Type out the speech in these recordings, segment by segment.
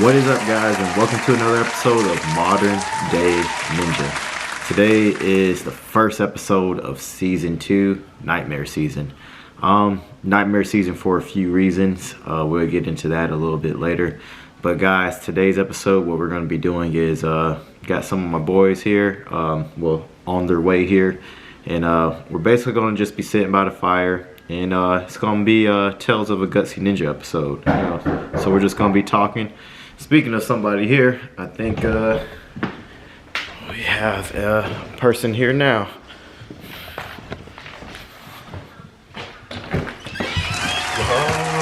What is up, guys, and welcome to another episode of Modern Day Ninja. Today is the first episode of season 2, Nightmare season. Nightmare season for a few reasons. We'll get into that a little bit later. But guys, today's episode, what we're going to be doing is got some of my boys here, on their way here, and we're basically going to just be sitting by the fire. And it's going to be Tales of a Gutsy Ninja episode. So we're just going to be talking. Speaking of somebody here, I think we have a person here now.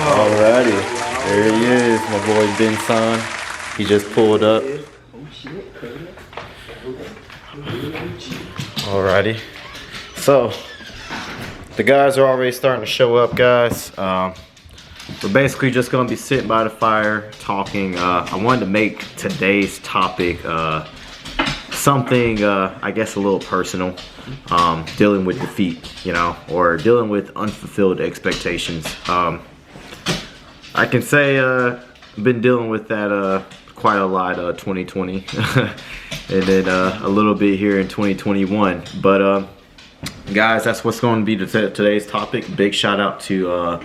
Alrighty, there he is, my boy Ben Son. He just pulled up. Alrighty, so the guys are already starting to show up, guys. We're basically just going to be sitting by the fire talking. I wanted to make today's topic something, I guess, a little personal. Dealing with defeat, or dealing with unfulfilled expectations. I can say I've been dealing with that quite a lot 2020 and then a little bit here in 2021. But guys, that's what's going to be today's topic. Big shout out to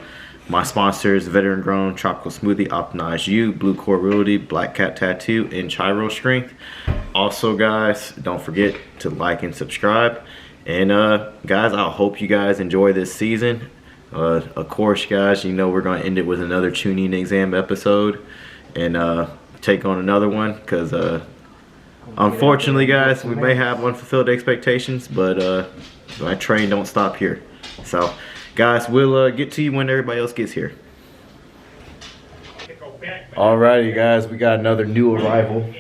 my sponsors: Veteran Grown Tropical Smoothie, Optimize You, Blue Core Realty, Black Cat Tattoo, and Chiro Strength. Also, guys, don't forget to like and subscribe. And guys, I hope you guys enjoy this season. Of course, guys, we're going to end it with another tuning exam episode and take on another one, because unfortunately, guys, we may have unfulfilled expectations, but my train don't stop here. So guys, we'll get to you when everybody else gets here. Alrighty, guys, we got another new arrival.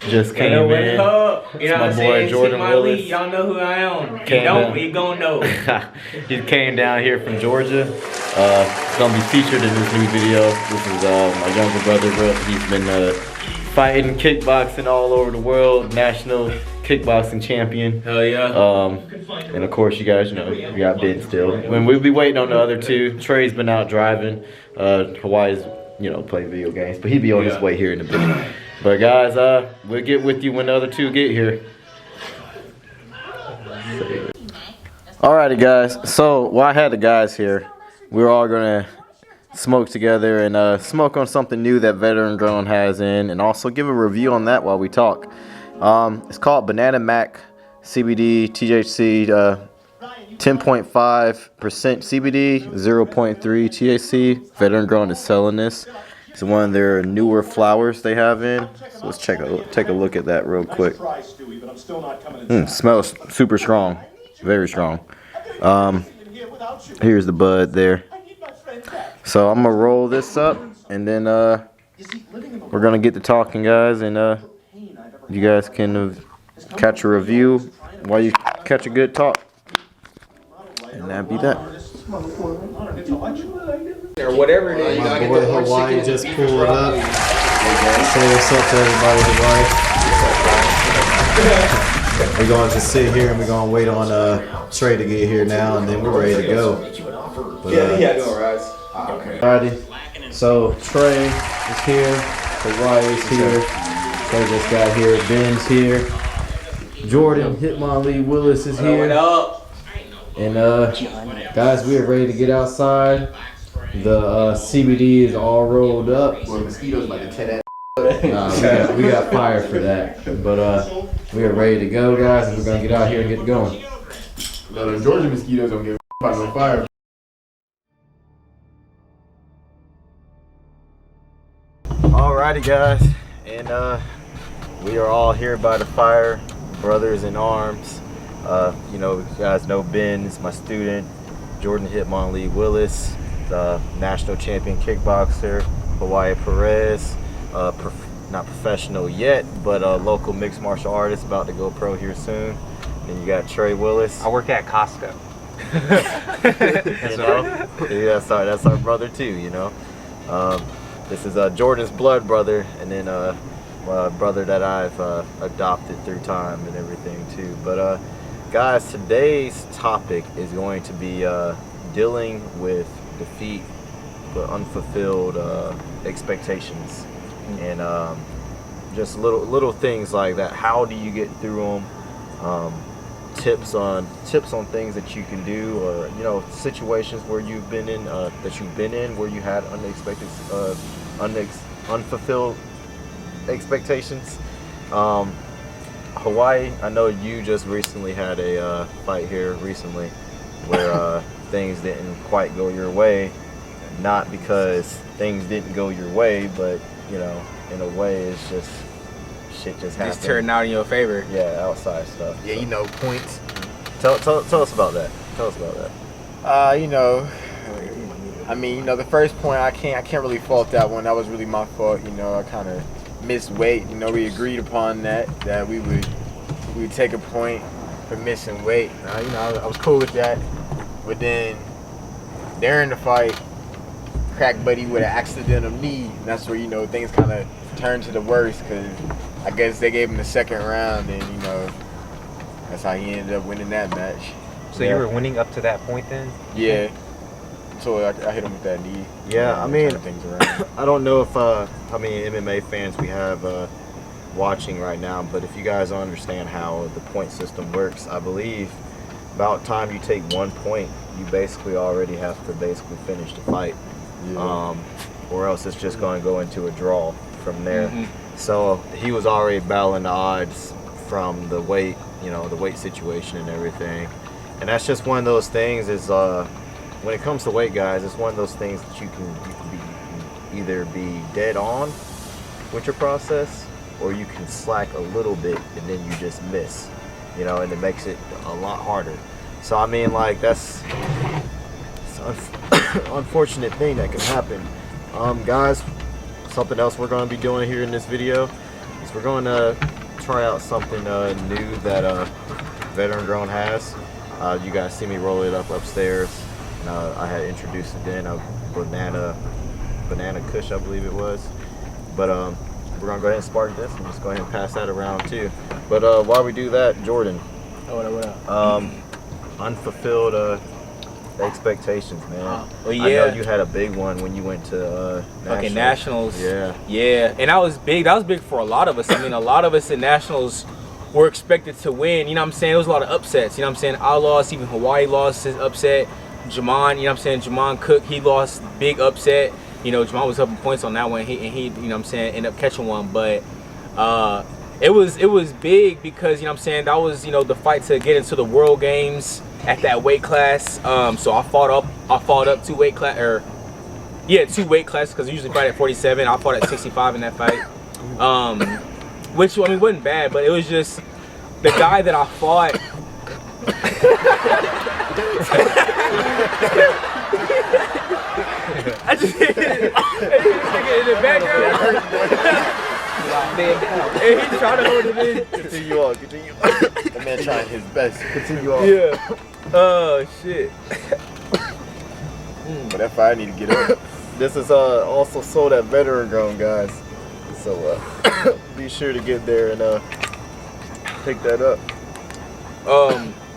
Just came in. My boy Jordan Willis. Y'all know who I am. If you don't, you gonna know. He came down here from Georgia. He's gonna be featured in this new video. This is my younger brother, bro. He's been fighting kickboxing all over the world. National kickboxing champion. Hell yeah. And of course, you guys know we got Ben still. When we'll be waiting on the other two. Trey's been out driving. Hawaii's playing video games, but he'll be on his way here in a bit. But guys, we'll get with you when the other two get here. Alrighty, guys. So I had the guys here. We're all gonna smoke together and smoke on something new that Veteran Grown has in, and also give a review on that while we talk. It's called Banana Mac CBD THC, 10.5% CBD, 0.3 THC. Veteran Grown is selling this. It's one of their newer flowers they have in. So let's take a look at that real quick. Smells super strong, very strong. Here's the bud there. So I'm gonna roll this up, and then we're gonna get to talking, guys, and you guys can catch a review while you catch a good talk. And that'd be that. Or whatever it is. My boy Hawaii just pulled up. Say what's up to everybody, Hawaii. We're going to sit here and we're going to wait on Trey to get here now, and then we're ready to go. But, Alrighty. So Trey is here. Hawaii is here. Trey just got here. Ben's here. Jordan, Hitmonlee, Willis is here. And guys, we are ready to get outside. The CBD is all rolled up. Mosquitoes like a 10 we got fire for that. But we are ready to go, guys, and we're gonna get out here and get going. No, the Georgia mosquitoes don't give a about no fire. Alrighty, guys, and we are all here by the fire, brothers in arms. You guys know Ben is my student. Jordan Hitmonlee Willis, the national champion kickboxer. Hawaii Perez, not professional yet, but a local mixed martial artist, about to go pro here soon. And you got Trey Willis. I work at Costco. Yeah, that's our brother too. This is Jordan's blood brother, and then a brother that I've adopted through time and everything too. But guys, today's topic is going to be dealing with defeat, but unfulfilled expectations. and just little things like that. How do you get through them? Tips on things that you can do, or situations where you've been in where you had unexpected unfulfilled expectations. Hawaii, I know you just recently had a fight here recently where things didn't quite go your way, not because things didn't go your way, but in a way it's just shit just happened. It's turned out in your favor. Yeah, outside stuff. Yeah, points. Tell us about that. Tell us about that. I mean, the first point I can't really fault that one. That was really my fault. I kind of missed weight. We agreed upon that we would take a point for missing weight. I was cool with that. But then during the fight, cracked Buddy with an accidental knee. And that's where things kind of turned to the worst, because I guess they gave him the second round, and that's how he ended up winning that match. So you were winning up to that point then? Yeah. So I hit him with that knee. Yeah, I mean, things around. I don't know if how many MMA fans we have watching right now, but if you guys understand how the point system works, I believe about time you take 1 point, you basically already have to finish the fight. Yeah. Or else it's just going to go into a draw from there. So he was already battling the odds from the weight, the weight situation and everything. And that's just one of those things is when it comes to weight, guys, it's one of those things that you can either be dead on with your process, or you can slack a little bit and then you just miss, and it makes it a lot harder. So I mean, like, it's an unfortunate thing that can happen. Guys, something else we're going to be doing here in this video is we're going to try out something new that Veteran Grown has. You guys see me roll it up upstairs. I had introduced it then, a banana kush, I believe it was. But we're gonna go ahead and spark this and just go ahead and pass that around too. But while we do that, Jordan, What up? Unfulfilled expectations, man. Well, yeah. I know you had a big one when you went to Nationals. Yeah. Yeah, and that was big. That was big for a lot of us. I mean, a lot of us in Nationals were expected to win. You know what I'm saying? There was a lot of upsets. You know what I'm saying? I lost. Even Hawaii lost his upset. Jamon, you know what I'm saying? Jamon Cook, he lost, big upset. Jamon was up in points on that one. He you know what I'm saying, ended up catching one. But it was big because, you know what I'm saying, that was, the fight to get into the World Games at that weight class. So I fought up 2 weight class, or yeah, 2 weight classes, because I usually fight at 47. I fought at 65 in that fight. Which, I mean, wasn't bad, but it was just the guy that I fought. I just hit it in the background. And he's trying to hold it in. Continue on. That man trying his best. Continue on. Yeah. Oh, shit. But that fight, I need to get up. This is also sold at Veteran Grown, guys. So be sure to get there and pick that up.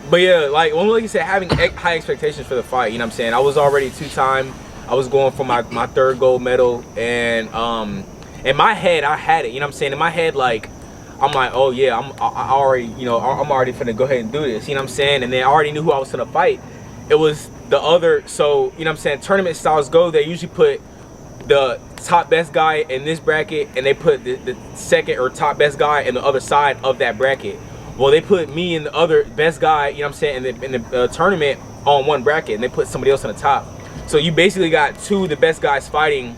But yeah, like you said, having high expectations for the fight. You know what I'm saying? I was already 2-time. I was going for my 3rd gold medal, and in my head, I had it. You know what I'm saying? In my head, like, I'm like, oh yeah, I'm already finna go ahead and do this. You know what I'm saying? And then I already knew who I was gonna fight. It was the other. So you know what I'm saying? Tournament styles go. They usually put the top best guy in this bracket, and they put the second or top best guy in the other side of that bracket. Well, they put me and the other best guy, you know what I'm saying, in the tournament on one bracket, and they put somebody else on the top. So you basically got 2 of the best guys fighting.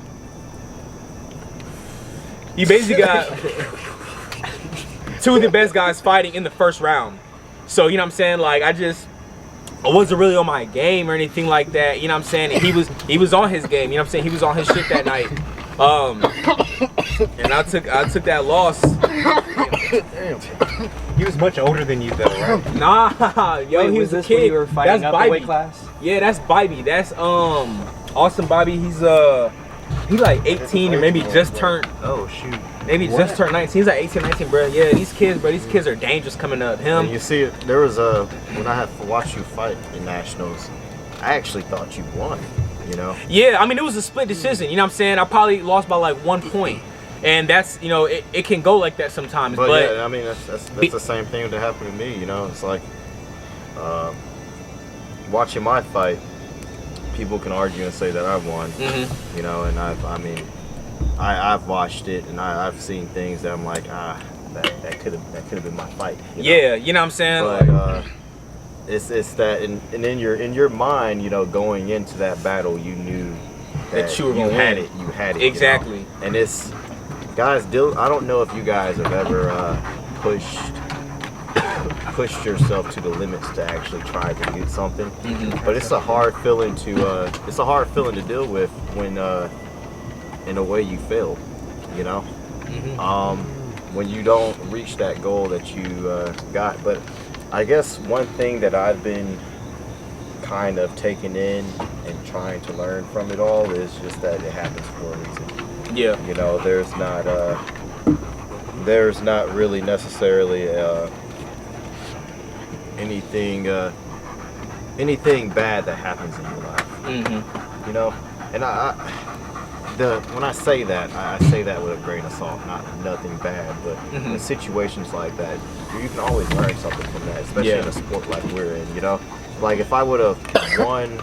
You basically got 2 of the best guys fighting in the first round. So, you know what I'm saying, like, I wasn't really on my game or anything like that, you know what I'm saying? And he was on his game, you know what I'm saying? He was on his shit that night. And I took that loss. Damn. He was much older than you though, right? Nah, yo, Wait, he was a this kid. when you were fighting That's up the Bybee. weight class? Yeah, that's Bybee. That's Austin Bybee. He's like 18 or maybe just turned. Oh shoot. Maybe just turned 19. He's like 18, 19, bro. Yeah, these kids are dangerous coming up. Him. And you see, there was when I had watched you fight in Nationals, I actually thought you won. Yeah, I mean, it was a split decision. You know what I'm saying? I probably lost by like 1 point. And that's, you know, it can go like that sometimes. But yeah, I mean, that's the same thing that happened to me. You know, it's like watching my fight. People can argue and say that I won. You know, and I've watched it and I've seen things that I'm like, that could have been my fight. Yeah, you know what I'm saying? But it's that, and in your mind, you know, going into that battle, you knew that you were gonna had win. it. You had it Exactly. You know? And it's, guys, I don't know if you guys have ever pushed yourself to the limits to actually try to get something. But it's a hard feeling to deal with when in a way you fail, you know. When you don't reach that goal that you got. But I guess one thing that I've been kind of taking in and trying to learn from it all is just that it happens for a reason. Yeah. You know, there's not really necessarily anything bad that happens in your life. You know, and when I say that, I say that with a grain of salt, nothing bad, but in situations like that, you can always learn something from that, especially in a sport like we're in, you know? Like, if I would have won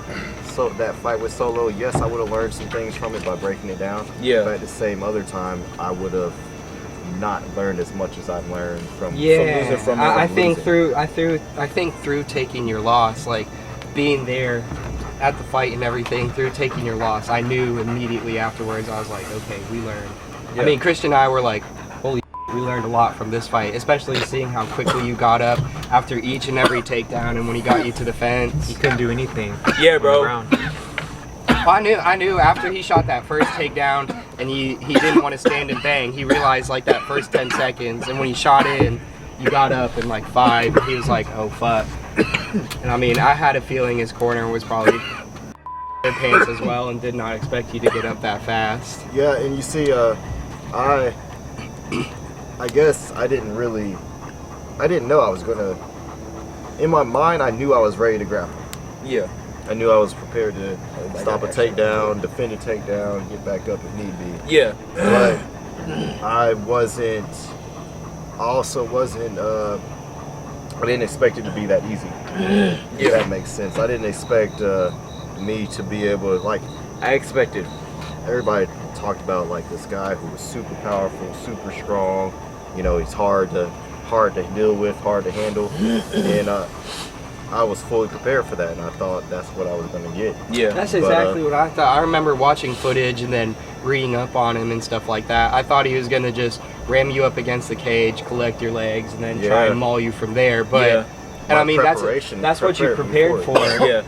that fight with Solo, yes, I would have learned some things from it by breaking it down. Yeah. But at the same other time, I would have not learned as much as I've learned from Yeah, losing. I think through taking your loss, like being there at the fight and everything, through taking your loss, I knew immediately afterwards. I was like, okay, we learned. Yeah. I mean, Christian and I were like, holy shit, we learned a lot from this fight, especially seeing how quickly you got up after each and every takedown, and when he got you to the fence. He couldn't do anything. Yeah, bro. Well, I knew after he shot that first takedown and he didn't want to stand and bang, he realized like that first 10 seconds, and when he shot in, you got up in like 5, and he was like, oh fuck. And I mean, I had a feeling his corner was probably their pants as well, and did not expect you to get up that fast. Yeah, and you see, I guess I didn't know I was gonna, in my mind, I knew I was ready to grapple. Yeah. I knew I was prepared to stop a takedown, defend a takedown, get back up if need be. Yeah. But I didn't expect it to be that easy. If that makes sense. I didn't expect me to be able to, like, I expected, everybody talked about like this guy who was super powerful, super strong, you know, he's hard to deal with, hard to handle, and I was fully prepared for that, and I thought that's what I was going to get. Yeah. That's exactly what I thought. I remember watching footage and then reading up on him and stuff like that. I thought he was going to just ram you up against the cage, collect your legs, and then try and maul you from there. But and I mean, that's what you prepared for. Yeah.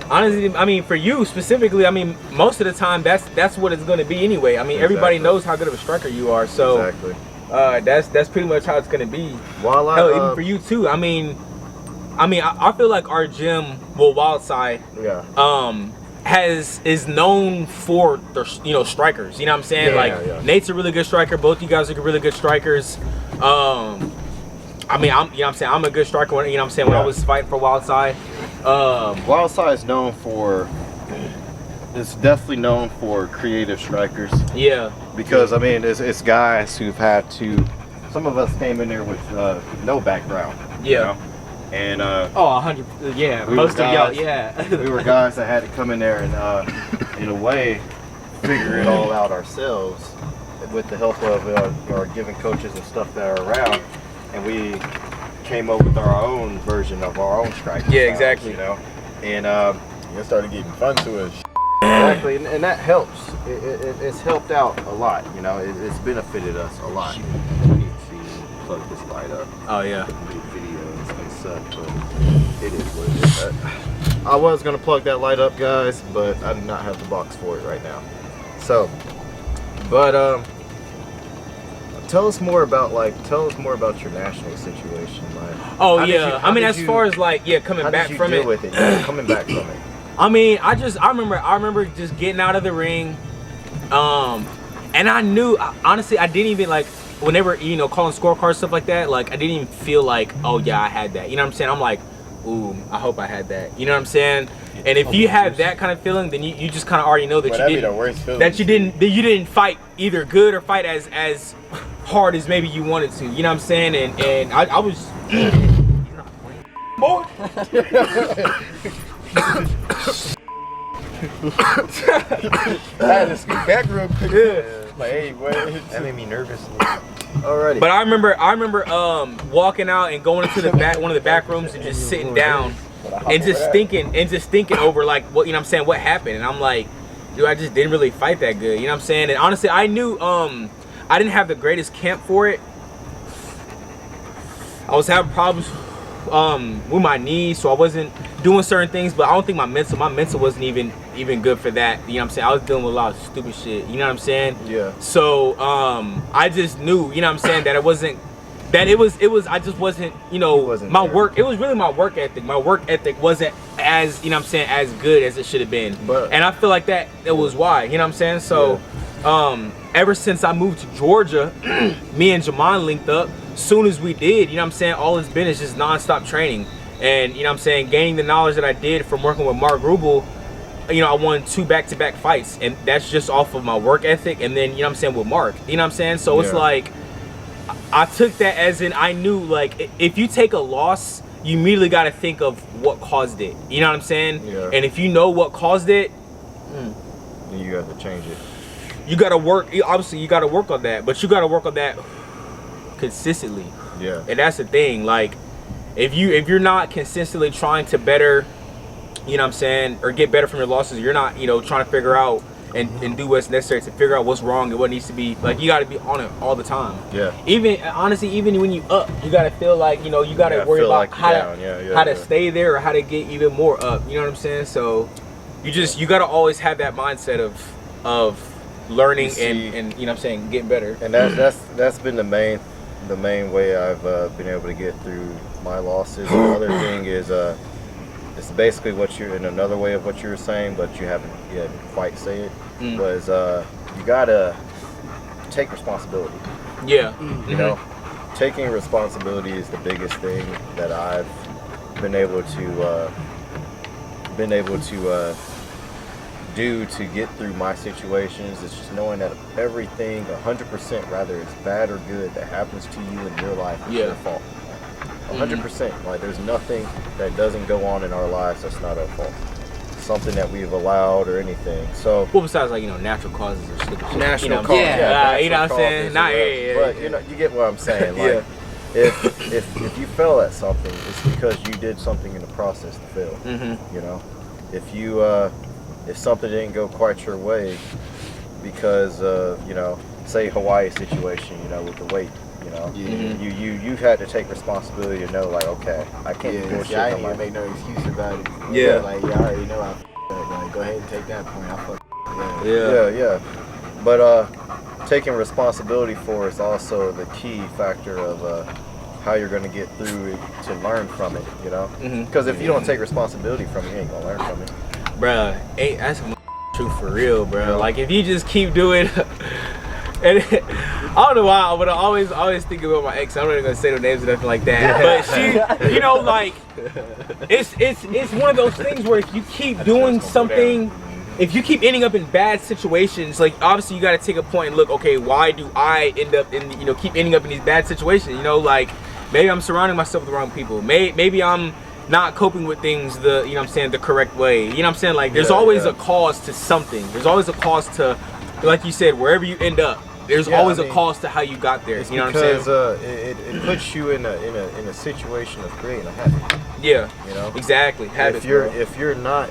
Honestly, I mean, for you specifically, I mean, most of the time that's what it's going to be anyway. I mean, everybody knows how good of a striker you are, so that's pretty much how it's going to be. Hell, even for you too. I mean, I feel like our gym, well, Wildside, is known for their, you know, strikers. You know what I'm saying? Nate's a really good striker. Both you guys are really good strikers. I mean, you know what I'm saying? I'm a good striker. You know what I'm saying? When I was fighting for Wildside. Wildside is known for. It's definitely known for creative strikers. Yeah. Because I mean, it's guys who've had to. Some of us came in there with no background. Yeah. You know? And 100. Yeah. Most of y'all. Yeah. We were guys that had to come in there and, in a way, figure it all out ourselves with the help of our given coaches and stuff that are around, and we came up with our own version of our own striking. Yeah, styles, exactly. You know, and It started getting fun to us. exactly, and that helps. It's helped out a lot. You know, it's benefited us a lot. We need to plug this light up. Oh yeah. New video, it's gonna suck, but it is what it is. I was gonna plug that light up, guys, but I do not have the box for it right now. So, but tell us more about your national situation, like. Oh yeah, I mean, as far as like coming back from it. With it? Yeah, coming back from it. I mean, I remember just getting out of the ring, and I knew, honestly, I didn't even like, when they were, you know, calling scorecards, stuff like that, like, I didn't even feel like, oh yeah, I had that, you know what I'm saying? I'm like, ooh, I hope I had that. You know what I'm saying? And if you have that kind of feeling, then you just kind of already know that you didn't fight either good or fight as hard as maybe you wanted to. You know what I'm saying? And I was. Boy. I had to scoot back real quick. Yeah. Like, hey, boy. That made me nervous. Alrighty. But I remember walking out and going into the back, one of the back rooms, and just sitting down and just thinking over like what, you know what I'm saying, what happened. And I'm like, dude, I just didn't really fight that good. You know what I'm saying? And honestly, I knew I didn't have the greatest camp for it. I was having problems with my knees, so I wasn't doing certain things, but I don't think my mental wasn't even good for that. You know what I'm saying? I was dealing with a lot of stupid shit. You know what I'm saying? Yeah. So I just knew, you know what I'm saying, that it was I just wasn't, you know, my work. It was really my work ethic. My work ethic wasn't as, you know what I'm saying, as good as it should have been. And I feel like that was why, you know what I'm saying? So ever since I moved to Georgia, me and Jamon linked up. Soon as we did, you know what I'm saying, all it's been is just non-stop training. And, you know what I'm saying, gaining the knowledge that I did from working with Mark Rubel, you know, I won 2 back-to-back fights. And that's just off of my work ethic. And then, you know what I'm saying, with Mark. You know what I'm saying? So it's like, I took that as in, I knew, like, if you take a loss, you immediately got to think of what caused it. You know what I'm saying? Yeah. And if you know what caused it, then you have to change it. You got to work, obviously, you got to work on that. But you got to work on that consistently. Yeah. And that's the thing, like, if you're not consistently trying to better, you know what I'm saying, or get better from your losses, you're not, you know, trying to figure out and do what's necessary to figure out what's wrong and what needs to be, like, you got to be on it all the time. Yeah. Even honestly, even when you up, you got to feel like, you know, you got to worry about like how to to stay there or how to get even more up. You know what I'm saying? So you got to always have that mindset of learning and you know what I'm saying, getting better. And that's been the main way I've been able to get through my losses. The other thing is it's basically what you're, in another way of what you were saying, but you haven't quite say it, was you gotta take responsibility. Yeah. You know, taking responsibility is the biggest thing that I've been able to do to get through my situations. It's just knowing that everything 100%, rather it's bad or good, that happens to you in your life is your fault. 100%. Like, there's nothing that doesn't go on in our lives that's not our fault. Something that we've allowed or anything. So, well, besides, like, you know, natural causes or stupid shit. Natural causes. causes. You know what I'm saying? But you know, you get what I'm saying. Like, if you fail at something, it's because you did something in the process to fail. You know, if something didn't go quite your way because you know, say Hawaii situation, you know, with the weight, you know, you had to take responsibility to know, like, okay, I can't do shit. I ain't even make no excuse about it. Yeah. Like, I already know like, go ahead and take that point. I Yeah. But taking responsibility for is also the key factor of how you're going to get through it, to learn from it, you know? Because if you don't take responsibility from it, you ain't going to learn from it. Bruh, that's true for real, bro. Like, if you just keep doing, and I don't know why, but I always think about my ex. I'm not even gonna say no names or nothing like that. But she, you know, like, it's one of those things where if you keep doing something, if you keep ending up in bad situations, like, obviously you got to take a point and look, okay, why do I end up in, you know, keep ending up in these bad situations? You know, like, maybe I'm surrounding myself with the wrong people. Maybe I'm not coping with things you know what I'm saying, the correct way. You know what I'm saying? Like, there's always a cause to something. There's always a cause to, like you said, wherever you end up, there's always a cause to how you got there. You know what I'm saying? Because it puts you in a situation of creating a habit. Yeah. You know? Exactly. Habits, if you're not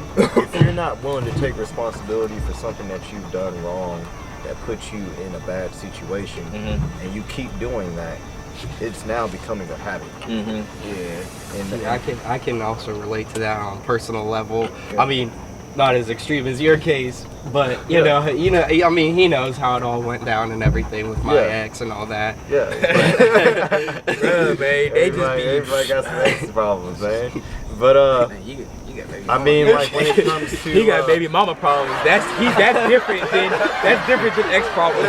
willing to take responsibility for something that you've done wrong that puts you in a bad situation, and you keep doing that, it's now becoming a habit. And I can also relate to that on a personal level. I mean, not as extreme as your case, but you know, I mean, he knows how it all went down and everything with my ex and all that. Man, they just be, everybody got some ex problems, man. But man, you got I mean, like when it comes to he got baby mama problems. That's different than ex problems.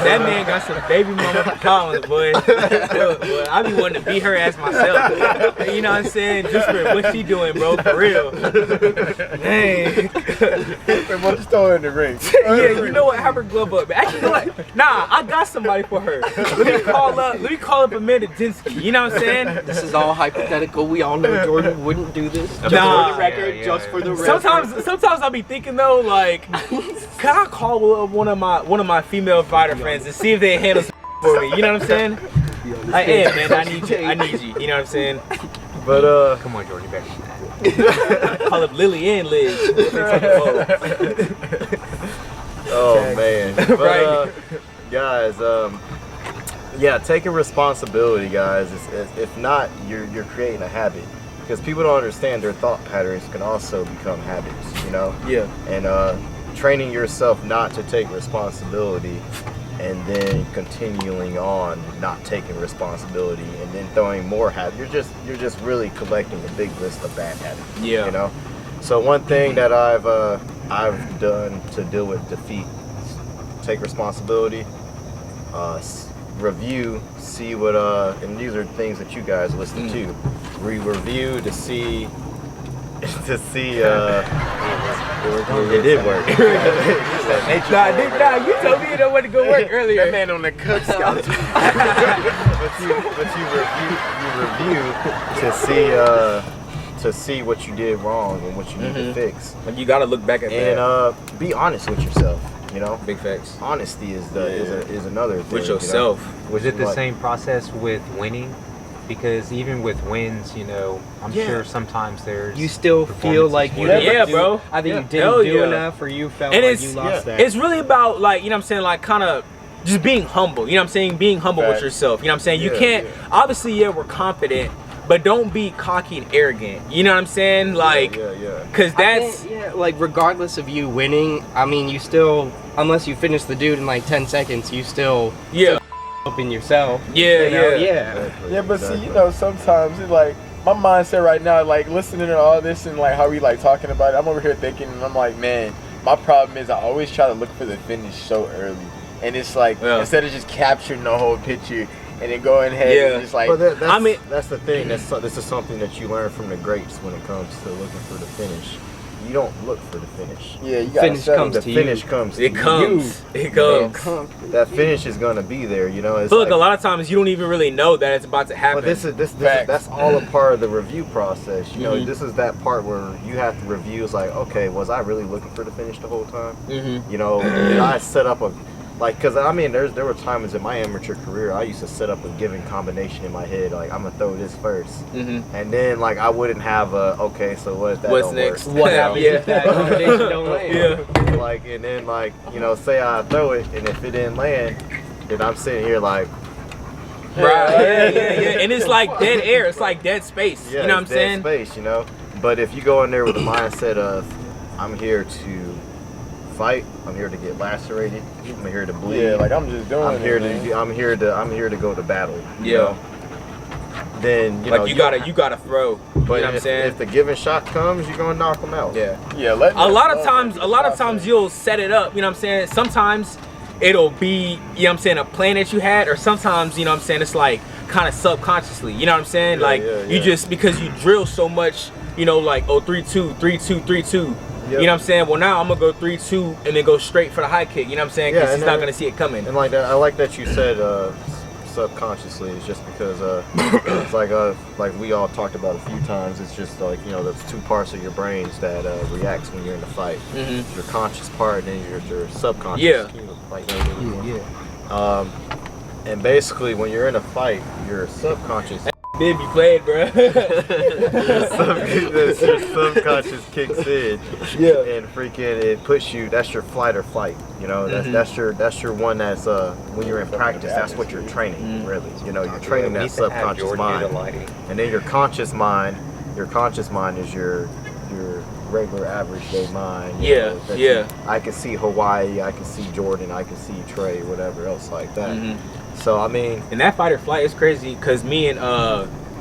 That man got some baby mama problems, boy. Boy, I be wanting to beat her ass myself. You know what I'm saying? Just for what she doing, bro. For real. Dang. What's throwing in the ring? Yeah, you know what? Have her glove up. Actually, you know what? Nah, I got somebody for her. Let me call up Amanda Dinsky. You know what I'm saying? This is all hypothetical. We all know Jordan wouldn't do this. Just Nah. for the record, just for the record. Sometimes I'll be thinking though, like, can I call up one of my female fighter friends and see if they handle some for me? You know what I'm saying? Like, hey man, I need you. You know what I'm saying? But Come on, Jordan, you better. Call up Lily and Liz. oh man. But Right. guys, yeah, taking responsibility, guys. If not, you're creating a habit. Because people don't understand their thought patterns can also become habits, you know? Yeah. And training yourself not to take responsibility and then continuing on not taking responsibility and then throwing more habits. You're just really collecting a big list of bad habits. Yeah. You know? So one thing that I've done to deal with defeat, take responsibility, review, see what and these are things that you guys listen to. Review to see it did work. Nah, you told me you don't want to go work earlier. That man on the cook scout. but you review to see what you did wrong and what you need to fix. Like you gotta look back at that. And be honest with yourself. You know, Big facts. honesty is another thing. With yourself. You know? Was it the same process with winning? Because even with wins, you know, I'm sure sometimes there's You still feel like you performances didn't Yeah, do, bro. either you Hell didn't do yeah. enough or you felt And like it's you lost that. it's really about, like, you know what I'm saying, like kind of just being humble. You know what I'm saying? Being humble with Facts. yourself. You know what I'm saying? You Yeah, can't obviously we're confident, but don't be cocky and arrogant. You know what I'm saying? Like yeah. cause I that's think, yeah, like regardless of you winning, I mean, you still, unless you finish the dude in like 10 seconds, you still yeah. up in yourself. Yeah, you know? yeah. Exactly, Yeah, but see, exactly. you know, sometimes it's like my mindset right now, like listening to all this and like how we like talking about it, I'm over here thinking, and I'm like, man, my problem is I always try to look for the finish so early, and it's like instead of just capturing the whole picture and then going ahead and just like, But that's, I mean- that's the thing. This is something that you learn from the greats when it comes to looking for the finish. You don't look for the finish. yeah, you gotta Finish settle comes The to finish you. comes. It to comes. It You. comes. That finish is gonna be there. You know. I It's feel like like, a lot of times you don't even really know that it's about to happen. But this is Facts. that's all a part of the review process. You know, Mhm. this is that part where you have to review. It's like, okay, was I really looking for the finish the whole time? Mhm. You know, did I set up a because I mean, there were times in my amateur career I used to set up a given combination in my head, like I'm gonna throw this first, Mhm. and then like I wouldn't have a okay, so what if that What's don't next? work? What happens Yeah. if that combination don't land? Yeah. Like, and then like, you know, say I throw it, and if it didn't land, then I'm sitting here like, Right. Yeah. And it's like dead air. It's like dead space. yeah, You know what I'm it's dead saying? space, you know. But if you go in there with the mindset of, I'm here to fight, I'm here to get lacerated, I'm here to bleed, yeah, like I'm just doing I'm it, here man. to I'm here to go to battle. You Yeah. know? Then you Like know you gotta throw. You know But what I'm if, saying? if the given shot comes, you're gonna knock them out. Yeah. Yeah, let A lot of times you'll set it up, you know what I'm saying? Sometimes it'll be, you know what I'm saying, a plan that you had, or sometimes, you know what I'm saying, it's like kind of subconsciously, you know what I'm saying? Yeah, like yeah, you yeah. just, because you drill so much, you know, like, oh, 3-2, 3-2, 3-2. You know what I'm saying? Well, now I'm gonna go 3-2 and then go straight for the high kick, you know what I'm saying? Because Yeah, he's and not then- gonna see it coming. And like that, I like that you said subconsciously. It's just because it's like we all talked about a few times. It's just like, you know, there's two parts of your brains that reacts when you're in the fight. Mhm. Your conscious part and then your subconscious. Yeah. Can you, like, and basically when you're in a fight, your subconscious Bib, you played, bro. your subconscious kicks in, and freaking it puts you. That's your flight or fight. You know, that's your one. That's when you're in practice. That's what you're training, really. You know, you're training that subconscious mind, and then your conscious mind. Your conscious mind is your regular average day mind. you know, that I can see Hawaii. I can see Jordan. I can see Trey. Whatever else like that. So I mean, And that fight or flight is crazy because me and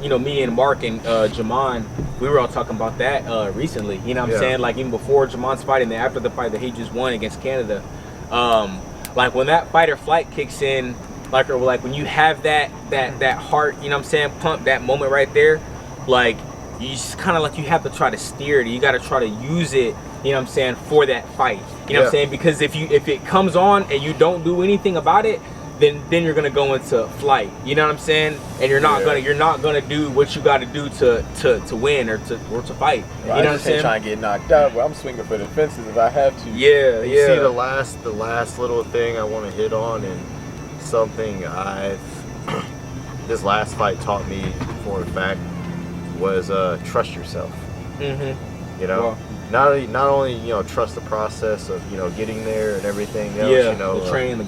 you know, me and Mark and Jamon, we were all talking about that recently. You know what I'm saying? Like even before Jamon's fight and then after the fight that he just won against Canada. Like when that fight or flight kicks in, like or like when you have that heart, you know what I'm saying, pump, that moment right there, like you just kind of like you have to try to steer it. You got to try to use it, you know what I'm saying, for that fight. You know what I'm saying? Because if it comes on and you don't do anything about it, then you're gonna go into flight. You know what I'm saying? And you're not gonna do what you got to do to win or to fight. Well, you know what I'm saying? Trying to get knocked out, but I'm swinging for the fences if I have to. Yeah, You see the last little thing I want to hit on, and something this last fight taught me for a fact was trust yourself. Mm-hmm. You know, not only you know trust the process of you know getting there and everything else. Yeah, you know, the training, the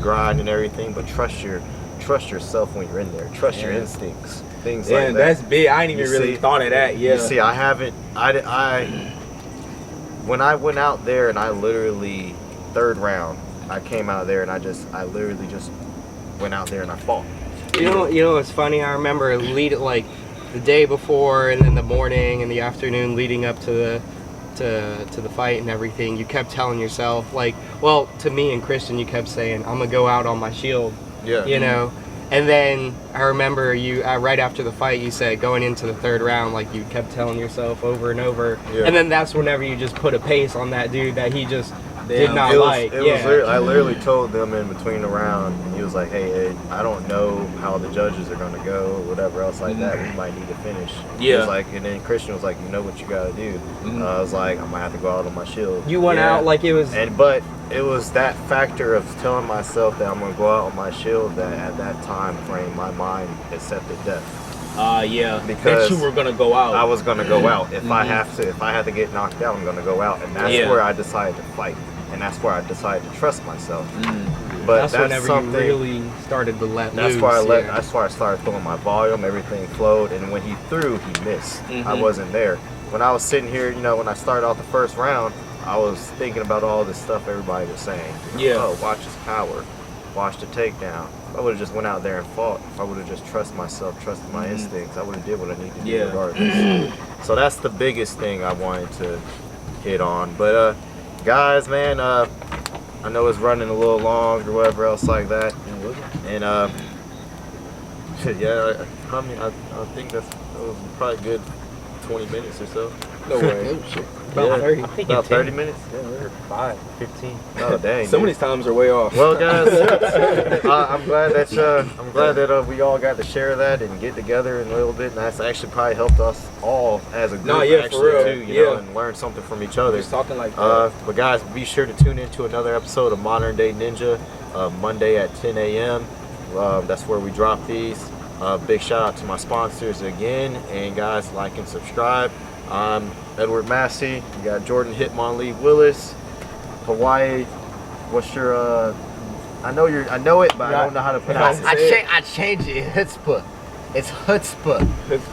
grind, and everything. But trust yourself when you're in there. Trust your instincts. Things like that. That's big. I ain't even really thought of that. Yeah. You see, I haven't. When I went out there and I literally third round, I came out there and I literally just went out there and I fought. You know what's funny? I remember like the day before and then the morning and the afternoon leading up to the fight and everything. You kept telling yourself, like, well, to me and Christian, you kept saying, "I'm gonna go out on my shield." Yeah. You know. And then I remember you right after the fight, you said going into the third round, like you kept telling yourself over and over. Yeah. And then that's whenever you just put a pace on that dude that he just did not like. I literally told them in between the round, and he was like, "Hey, Ed, I don't know how the judges are gonna go, or whatever else like that. We might need to finish." He was like, and then Christian was like, "You know what you gotta do." I was like, "I'm gonna have to go out on my shield." You went out like it was. But it was that factor of telling myself that I'm gonna go out on my shield that at that time frame my mind accepted death. Because you were gonna go out. I was gonna go out. If I had to get knocked out, I'm gonna go out, and that's where I decided to fight, and that's where I decided to trust myself. But that's whenever something. You really started to let That's loose. That's why I started throwing my volume. Everything flowed, and when he threw, he missed. I wasn't there. When I was sitting here, you know, when I started off the first round, I was thinking about all this stuff everybody was saying. Oh, watch his power, watch the takedown. If I would have just went out there and fought, if I would have just trusted myself, trusted my instincts, I would have did what I needed to do regardless. So that's the biggest thing I wanted to hit on. But guys, man, I know it's running a little long or whatever else like that. And I mean, I think that was probably good 20 minutes or so. No way. About 30. I think About 30 10. minutes? Or 5, 15. Oh, dang. Some of these times are way off. Well, guys, I'm glad that we all got to share that and get together in a little bit, and that's actually probably helped us all as a group actually for real. too, you know, and learn something from each other. Just talking like that. But guys, be sure to tune in to another episode of Modern Day Ninja Monday at 10 a.m. That's where we drop these. Big shout out to my sponsors again, and guys, like and subscribe. I'm Edward Massey. You got Jordan Hitmonlee Willis. Hawaii. What's your I know it, but I don't know how to pronounce it. I changed it. Chutzpah. It's Chutzpah.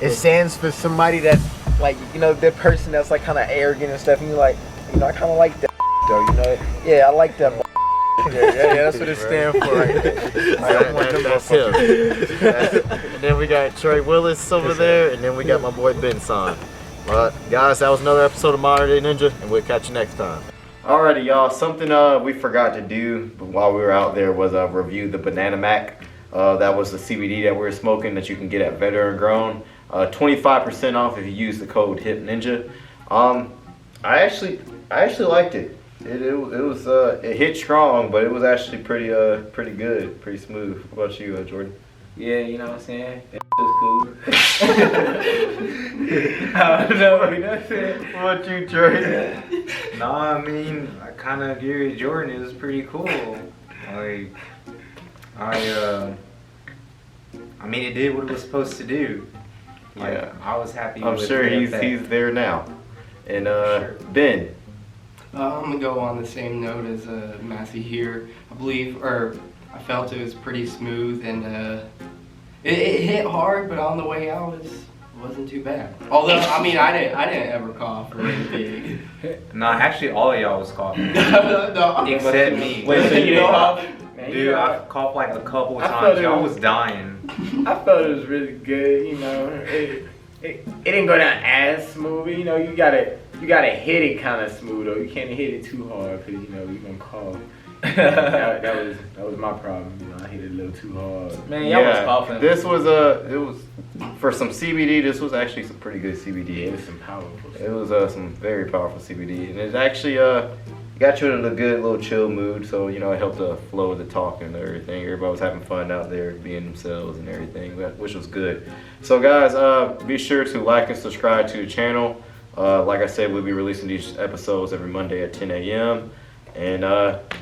It stands for somebody that's like, you know, the person that's like kind of arrogant and stuff. And you're like, you know, I kind of like that though. You know, yeah, I like that. Yeah, that's what it stands for. Right? That's him. And then we got Trey Willis over there, and then we got my boy Ben Son. Guys, that was another episode of Modern Day Ninja, and we'll catch you next time. Alrighty, y'all. Something we forgot to do while we were out there was review the Banana Mac. That was the CBD that we were smoking that you can get at Veteran Grown. 25% off if you use the code HIPNINJA. I actually liked it. It hit strong, but it was actually pretty good, pretty smooth. What about you, Jordan? Yeah, you know what I'm saying? It was cool. I don't know, that's it. What you, Trey? No, I mean, I kind of agree with Jordan. It was pretty cool. Like, I mean, it did what it was supposed to do. Like, Yeah. I was happy. I'm with sure the he's effect. there now. And Sure. Ben. I'm gonna go on the same note as Massey here. I felt it was pretty smooth and it hit hard, but on the way out it wasn't too bad. Although I mean I didn't ever cough or anything. No, actually, all of y'all was coughing. No, Except me. Wait, so you didn't cough? Man, Dude, yeah, I coughed like a couple I times. felt it Y'all was- was dying. I felt it was really good. You know, it didn't go down as smooth. You know, you gotta hit it kind of smooth though. You can't hit it too hard because you know you're gonna cough. that was my problem. You know, I hit it a little too hard. Man, y'all was coughing. This was it was for some CBD. This was actually some pretty good CBD. It was some powerful. It was some very powerful CBD, and it actually got you in a good little chill mood. So you know, it helped the flow of the talking and everything. Everybody was having fun out there, being themselves and everything, which was good. So guys, be sure to like and subscribe to the channel. Like I said, we'll be releasing these episodes every Monday at 10 a.m. And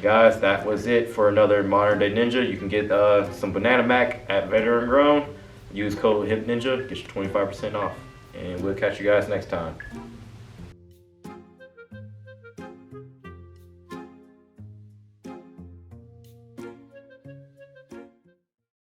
guys, that was it for another Modern Day Ninja. You can get some Banana Mac at Veteran Grown. Use code HIPNINJA, get you 25% off. And we'll catch you guys next time.